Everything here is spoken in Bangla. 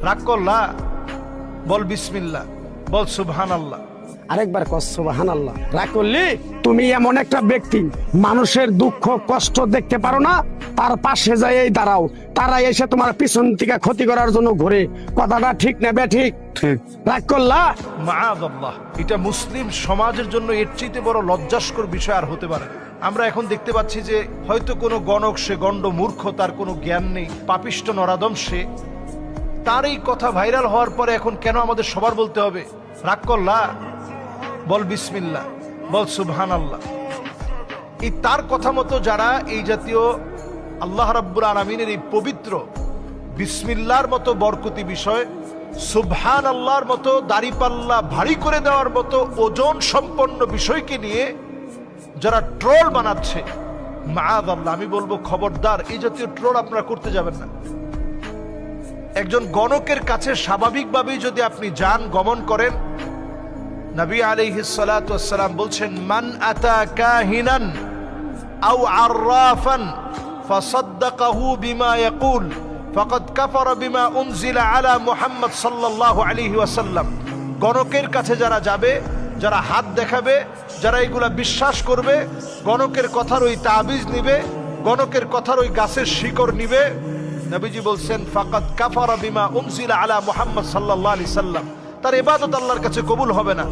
রাগ করলা, বল বিসমিল্লাহ, বল সুবহানাল্লাহ। আরেকবার কস সুবহানাল্লাহ। রাগ করলি? তুমি এমন একটা ব্যক্তি, মানুষের দুঃখ কষ্ট দেখতে পারো না, তার পাশে যাই দাঁড়াও, তারা এসে তোমার পিছন থেকে ক্ষতি করার জন্য ঘুরে। কথাটা ঠিক না বেঠিক? ঠিক। রাগ করলা? মাআযাল্লাহ, এটা মুসলিম সমাজের জন্য এর চেয়ে বড় লজ্জাস্কর বিষয় আর হতে পারে না। আমরা এখন দেখতে পাচ্ছি যে হয়তো কোনো গণক, সে গণ্ড মূর্খ, তার কোনো জ্ঞান নেই, পাপিষ্ট নরাদম সে, তার এই কথা ভাইরাল হওয়ার পরে এখন কেন আমাদের সবার বলতে হবে রাগ করলা, বল বিসমিল্লাহ, বল সুবহানাল্লাহ। এই তার কথা মতো যারা এই জাতীয় আল্লাহ রাব্বুল আলামিনের এই পবিত্র বিসমিল্লাহর মতো বরকতি বিষয়, সুবহানাল্লাহর মতো দাড়িপাল্লা ভারী করে দেওয়ার মতো ওজন সম্পন্ন বিষয়কে নিয়ে যারা ট্রোল বানাচ্ছে, মাআযাল্লাহ, আমি বলবো খবরদার, এই জাতীয় ট্রোল আপনারা করতে যাবেন না। একজন গণকের কাছে স্বাভাবিকভাবেই যদি আপনি যান, গমন করেন, নবী আলাইহিস সালাতু ওয়াস সালাম বলছেন, মান আতা কাহিনান আও আররাফান ফাসাদ্দাকাহু বিমা ইয়াকুল ফাকাদ কাফারা বিমা উনজিলা আলা মুহাম্মদ সাল্লাল্লাহু আলাইহি ওয়াসাল্লাম। গণকের কাছে যারা যাবে, যারা হাত দেখাবে, যারা এগুলা বিশ্বাস করবে, গণকের কথার ওই তাবিজ নিবে, গণকের কথার ওই গাছের শিকড় নিবে, নবীজি বলছেন ফাকাদ কাফারা বিমা উনজিলা আলা মুহাম্মদ সাল্লাল্লাহু আলাইহি সাল্লাম, তার ইবাদত আল্লাহর কাছে কবুল হবে না।